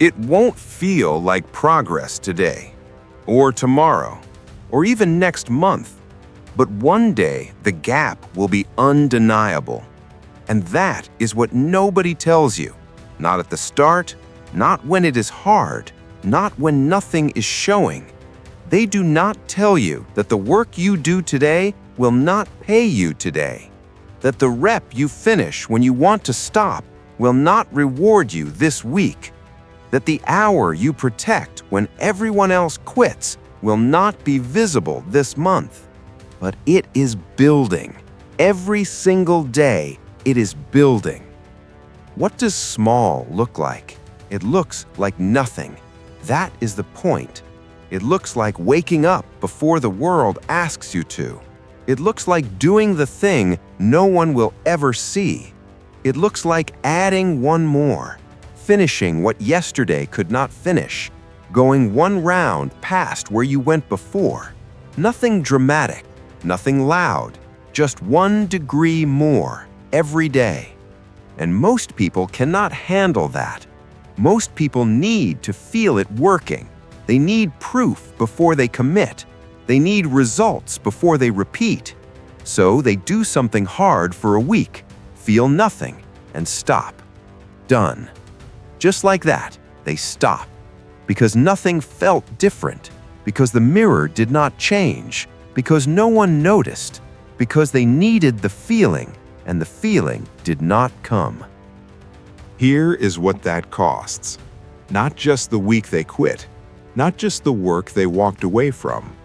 It won't feel like progress today, or tomorrow, or even next month. But one day, the gap will be undeniable. And that is what nobody tells you. Not at the start, not when it is hard, not when nothing is showing. They do not tell you that the work you do today will not pay you today. That the rep you finish when you want to stop will not reward you this week. That the hour you protect when everyone else quits will not be visible this month. But it is building. Every single day, it is building. What does small look like? It looks like nothing. That is the point. It looks like waking up before the world asks you to. It looks like doing the thing no one will ever see. It looks like adding one more, finishing what yesterday could not finish, going one round past where you went before. Nothing dramatic, nothing loud, just 1 degree more every day. And most people cannot handle that. Most people need to feel it working. They need proof before they commit. They need results before they repeat. So they do something hard for a week, feel nothing, and stop. Done. Just like that, they stop. Because nothing felt different. Because the mirror did not change. Because no one noticed. Because they needed the feeling, and the feeling did not come. Here is what that costs. Not just the week they quit, not just the work they walked away from.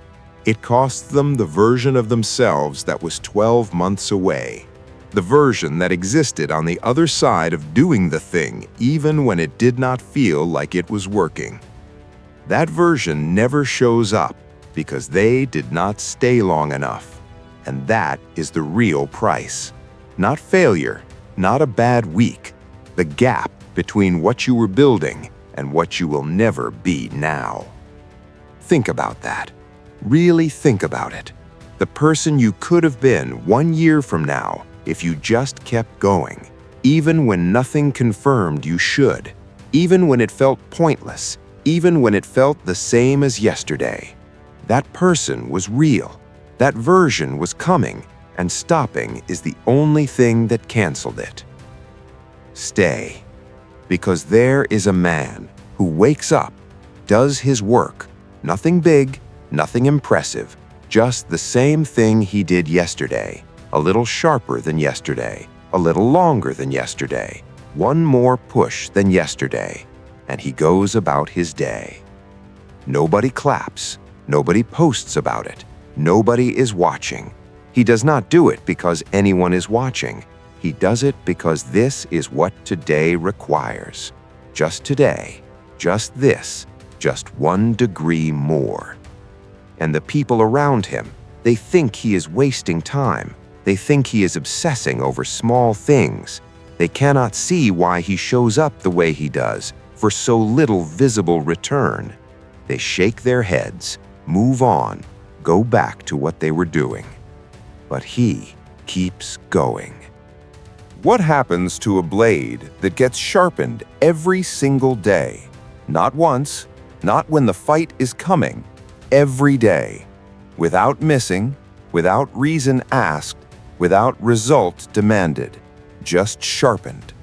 It costs them the version of themselves that was 12 months away. The version that existed on the other side of doing the thing even when it did not feel like it was working. That version never shows up because they did not stay long enough. And that is the real price. Not failure, not a bad week. The gap between what you were building and what you will never be now. Think about that. Really think about it. The person you could have been 1 year from now if you just kept going, even when nothing confirmed you should, even when it felt pointless, even when it felt the same as yesterday. That person was real. That version was coming, and stopping is the only thing that canceled it. Stay. Because there is a man who wakes up, does his work, nothing big, nothing impressive, just the same thing he did yesterday, a little sharper than yesterday, a little longer than yesterday, one more push than yesterday, and he goes about his day. Nobody claps, nobody posts about it, nobody is watching. He does not do it because anyone is watching. He does it because this is what today requires. Just today, just this, just 1 degree more. And the people around him, they think he is wasting time. They think he is obsessing over small things. They cannot see why he shows up the way he does for so little visible return. They shake their heads, move on, go back to what they were doing. But he keeps going. What happens to a blade that gets sharpened every single day? Not once, not when the fight is coming, every day. Without missing, without reason asked, without result demanded. Just sharpened.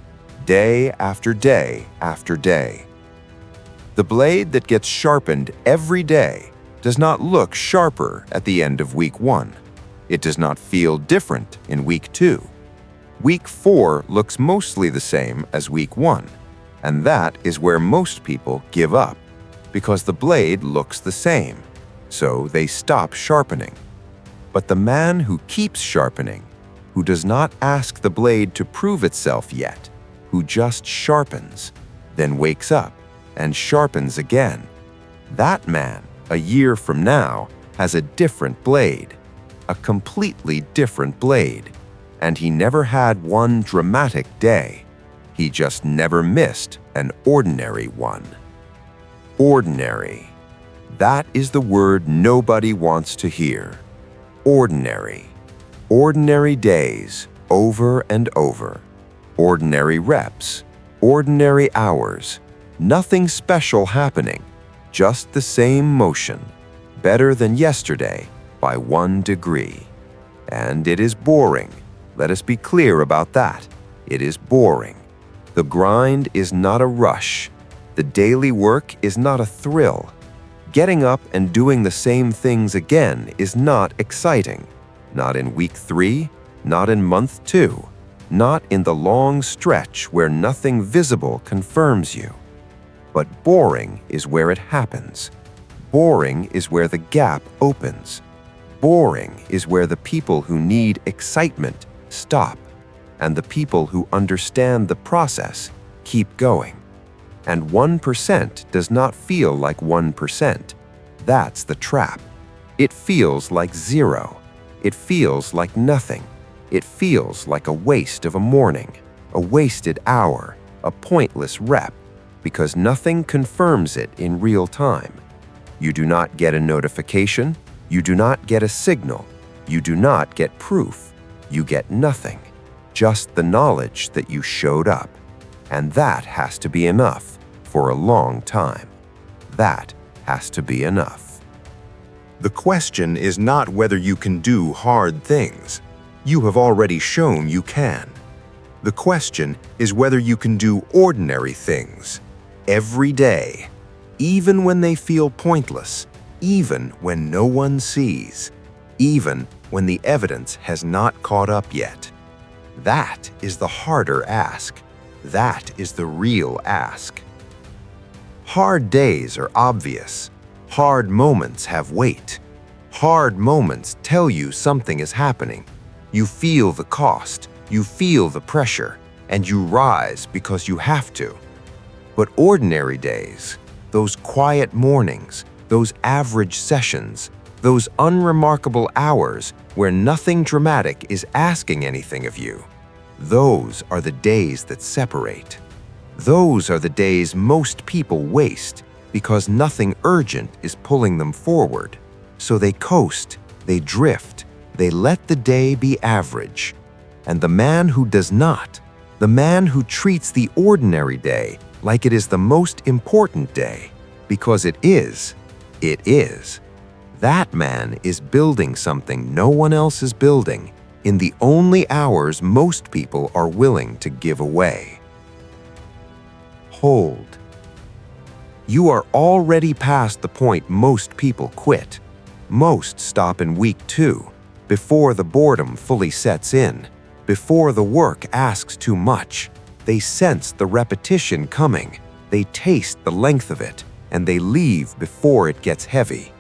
Day after day after day. The blade that gets sharpened every day does not look sharper at the end of week 1. It does not feel different in week 2. Week 4 looks mostly the same as week 1, and that is where most people give up, because the blade looks the same, so they stop sharpening. But the man who keeps sharpening, who does not ask the blade to prove itself yet, who just sharpens, then wakes up and sharpens again, that man, a year from now, has a different blade, a completely different blade. And he never had one dramatic day. He just never missed an ordinary one. Ordinary. That is the word nobody wants to hear. Ordinary. Ordinary days, over and over. Ordinary reps. Ordinary hours. Nothing special happening, just the same motion, better than yesterday by 1 degree. And it is boring. Let us be clear about that. It is boring. The grind is not a rush. The daily work is not a thrill. Getting up and doing the same things again is not exciting. Not in week 3, not in month 2, not in the long stretch where nothing visible confirms you. But boring is where it happens. Boring is where the gap opens. Boring is where the people who need excitement stop, and the people who understand the process keep going. And 1% does not feel like 1%. That's the trap. It feels like 0. It feels like nothing. It feels like a waste of a morning, a wasted hour, a pointless rep, because nothing confirms it in real time. You do not get a notification. You do not get a signal. You do not get proof. You get nothing, just the knowledge that you showed up. And that has to be enough for a long time. That has to be enough. The question is not whether you can do hard things. You have already shown you can. The question is whether you can do ordinary things every day, even when they feel pointless, even when no one sees, even when the evidence has not caught up yet. That is the harder ask. That is the real ask. Hard days are obvious. Hard moments have weight. Hard moments tell you something is happening. You feel the cost, you feel the pressure, and you rise because you have to. But ordinary days, those quiet mornings, those average sessions, those unremarkable hours where nothing dramatic is asking anything of you, those are the days that separate. Those are the days most people waste because nothing urgent is pulling them forward. So they coast, they drift, they let the day be average. And the man who does not, the man who treats the ordinary day like it is the most important day, because it is, that man is building something no one else is building in the only hours most people are willing to give away. Hold. You are already past the point most people quit. Most stop in week 2, before the boredom fully sets in, before the work asks too much. They sense the repetition coming, they taste the length of it, and they leave before it gets heavy.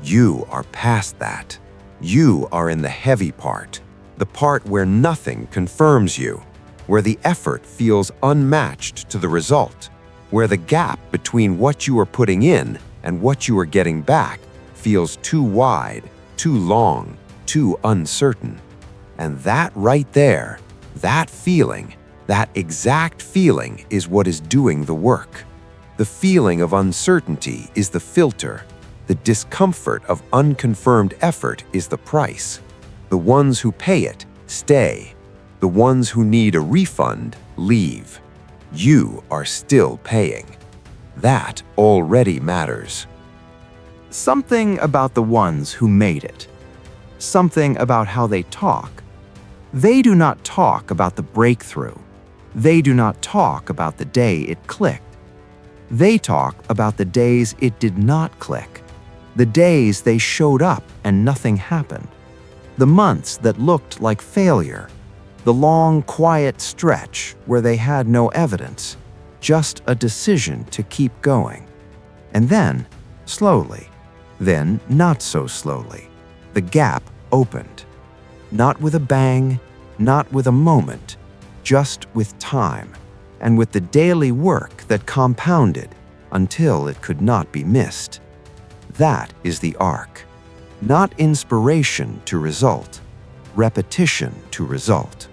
You are past that. You are in the heavy part, the part where nothing confirms you, where the effort feels unmatched to the result, where the gap between what you are putting in and what you are getting back feels too wide, too long, too uncertain. And that right there, that feeling, that exact feeling is what is doing the work. The feeling of uncertainty is the filter. The discomfort of unconfirmed effort is the price. The ones who pay it stay. The ones who need a refund leave. You are still paying. That already matters. Something about the ones who made it. Something about how they talk. They do not talk about the breakthrough. They do not talk about the day it clicked. They talk about the days it did not click. The days they showed up and nothing happened. The months that looked like failure. The long, quiet stretch where they had no evidence, just a decision to keep going. And then, slowly, then not so slowly, the gap opened. Not with a bang, not with a moment, just with time, and with the daily work that compounded until it could not be missed. That is the arc. Not inspiration to result, repetition to result.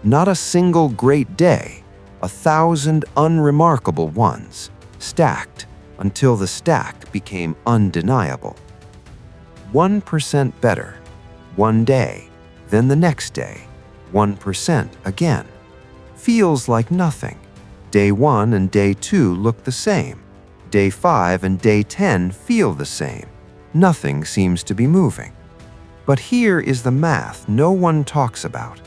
Not a single great day, 1,000 unremarkable ones, stacked until the stack became undeniable. 1% better, one day, then the next day, 1% again. Feels like nothing, Day 1 and Day 2 look the same. Day 5 and Day 10 feel the same. Nothing seems to be moving. But here is the math no one talks about.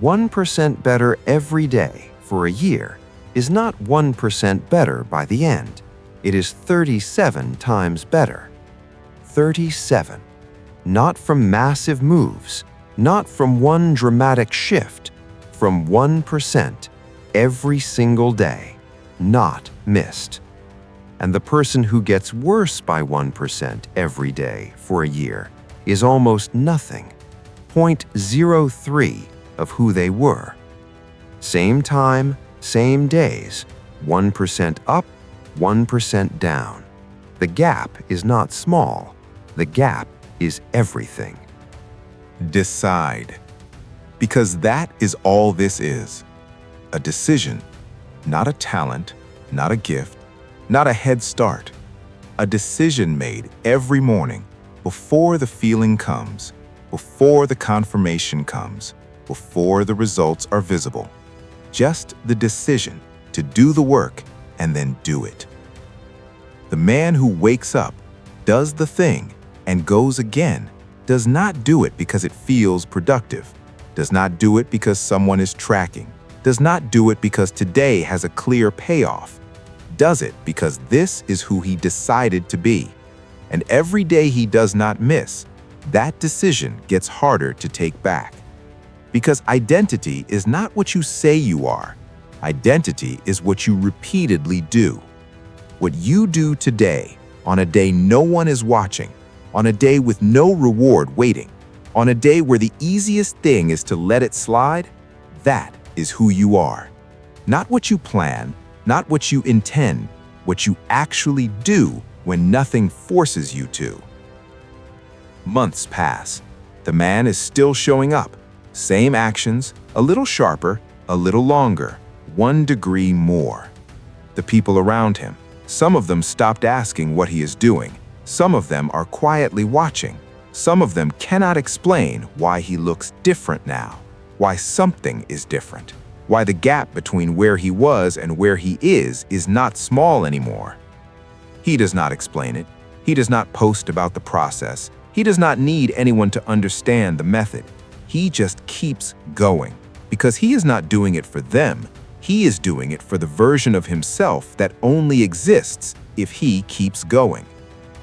1% better every day for a year is not 1% better by the end. It is 37 times better. 37. Not from massive moves, not from one dramatic shift, from 1% every single day, not missed. And the person who gets worse by 1% every day for a year is almost nothing, 0.03 of who they were. Same time, same days, 1% up, 1% down. The gap is not small. The gap is everything. Decide. Because that is all this is. A decision, not a talent, not a gift, not a head start. A decision made every morning before the feeling comes, before the confirmation comes, before the results are visible. Just the decision to do the work and then do it. The man who wakes up, does the thing, and goes again does not do it because it feels productive, does not do it because someone is tracking, does not do it because today has a clear payoff, does it because this is who he decided to be. And every day he does not miss, that decision gets harder to take back. Because identity is not what you say you are. Identity is what you repeatedly do. What you do today, on a day no one is watching, on a day with no reward waiting, on a day where the easiest thing is to let it slide, that is who you are. Not what you plan, not what you intend, what you actually do when nothing forces you to. Months pass. The man is still showing up. Same actions, a little sharper, a little longer, 1 degree more. The people around him, some of them stopped asking what he is doing. Some of them are quietly watching. Some of them cannot explain why he looks different now, why something is different, why the gap between where he was and where he is not small anymore. He does not explain it. He does not post about the process. He does not need anyone to understand the method. He just keeps going because he is not doing it for them. He is doing it for the version of himself that only exists if he keeps going.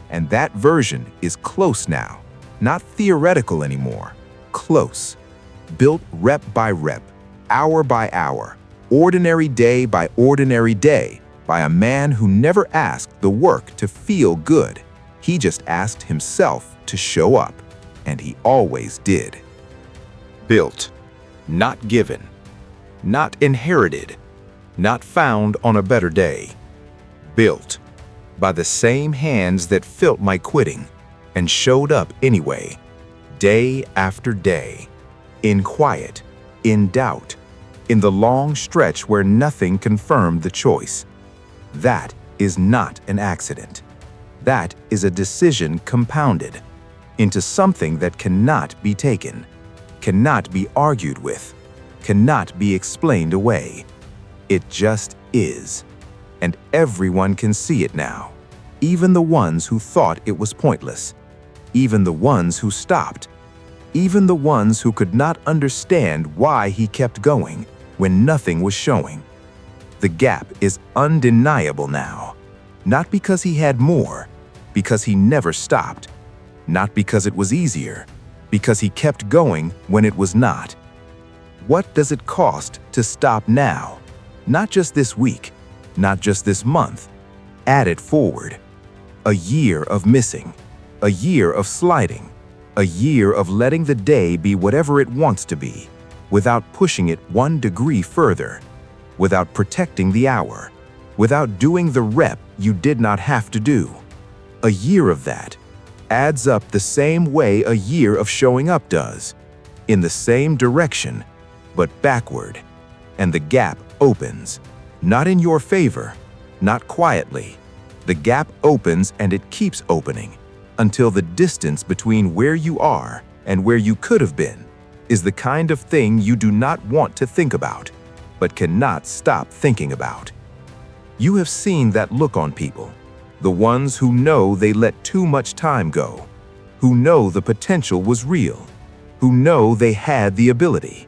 And that version is close now, not theoretical anymore, close. Built rep by rep, hour by hour, ordinary day by ordinary day, by a man who never asked the work to feel good. He just asked himself to show up, and he always did. Built, not given, not inherited, not found on a better day. Built by the same hands that felt my quitting and showed up anyway, day after day, in quiet, in doubt, in the long stretch where nothing confirmed the choice. That is not an accident. That is a decision compounded into something that cannot be taken, cannot be argued with, cannot be explained away. It just is. And everyone can see it now, even the ones who thought it was pointless, even the ones who stopped, even the ones who could not understand why he kept going when nothing was showing. The gap is undeniable now, not because he had more, because he never stopped, not because it was easier, because he kept going when it was not. What does it cost to stop now? Not just this week, not just this month. Add it forward. A year of missing, a year of sliding, a year of letting the day be whatever it wants to be, without pushing it 1 degree further, without protecting the hour, without doing the rep you did not have to do. A year of that adds up the same way a year of showing up does, in the same direction, but backward, and the gap opens, not in your favor, not quietly. The gap opens and it keeps opening until the distance between where you are and where you could have been is the kind of thing you do not want to think about. but cannot stop thinking about. You have seen that look on people, the ones who know they let too much time go, who know the potential was real, who know they had the ability,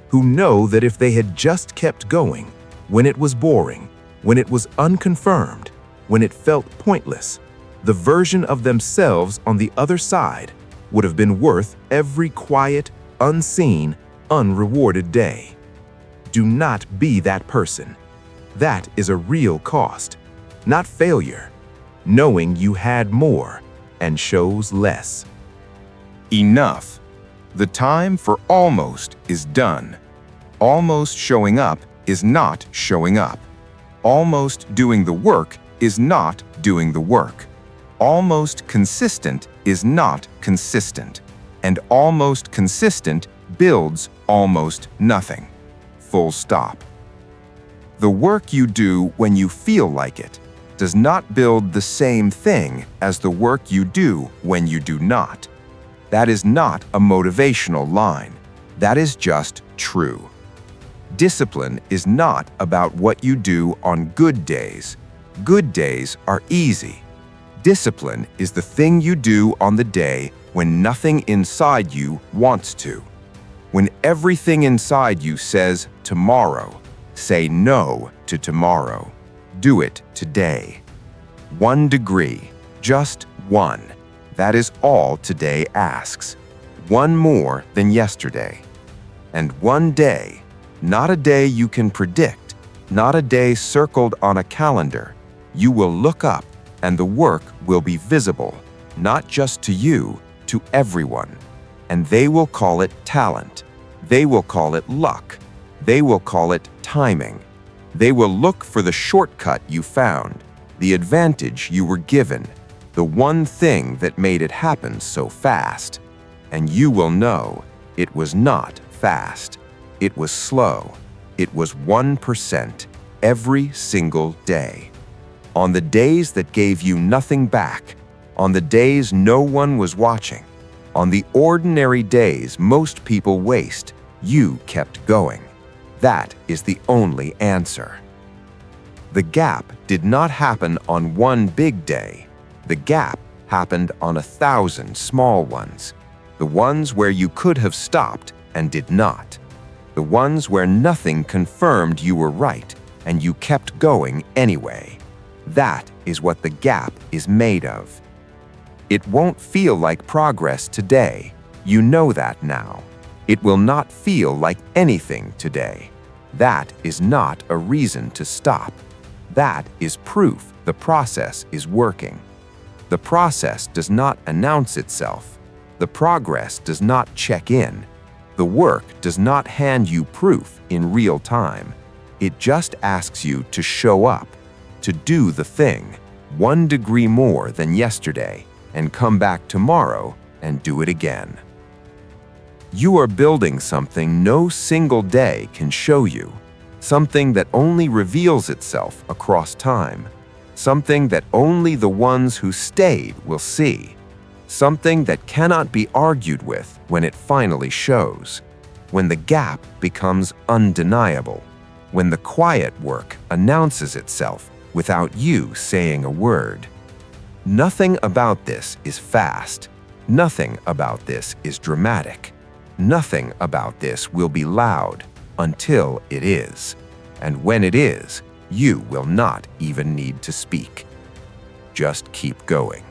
who know that if they had just kept going, when it was boring, when it was unconfirmed, when it felt pointless, the version of themselves on the other side would have been worth every quiet, unseen, unrewarded day. Do not be that person. That is a real cost, not failure, knowing you had more and chose less. Enough. The time for almost is done. Almost showing up is not showing up. Almost doing the work is not doing the work. Almost consistent is not consistent. And almost consistent builds almost nothing. Full stop. The work you do when you feel like it does not build the same thing as the work you do when you do not. That is not a motivational line. That is just true. Discipline is not about what you do on good days. Good days are easy. Discipline is the thing you do on the day when nothing inside you wants to. When everything inside you says tomorrow, say no to tomorrow. Do it today. 1 degree, just one. That is all today asks. One more than yesterday. And one day, not a day you can predict, not a day circled on a calendar. You will look up and the work will be visible, not just to you, to everyone. And they will call it talent. They will call it luck. They will call it timing. They will look for the shortcut you found, the advantage you were given, the one thing that made it happen so fast. And you will know it was not fast. It was slow. It was 1% every single day. On the days that gave you nothing back, on the days no one was watching, on the ordinary days most people waste, you kept going. That is the only answer. The gap did not happen on one big day. The gap happened on 1,000 small ones. The ones where you could have stopped and did not. The ones where nothing confirmed you were right and you kept going anyway. That is what the gap is made of. It won't feel like progress today. You know that now. It will not feel like anything today. That is not a reason to stop. That is proof the process is working. The process does not announce itself. The progress does not check in. The work does not hand you proof in real time. It just asks you to show up, to do the thing 1 degree more than yesterday, and come back tomorrow and do it again. You are building something no single day can show you, something that only reveals itself across time, something that only the ones who stayed will see, something that cannot be argued with when it finally shows, when the gap becomes undeniable, when the quiet work announces itself without you saying a word. Nothing about this is fast. Nothing about this is dramatic. Nothing about this will be loud until it is. And when it is, you will not even need to speak. Just keep going.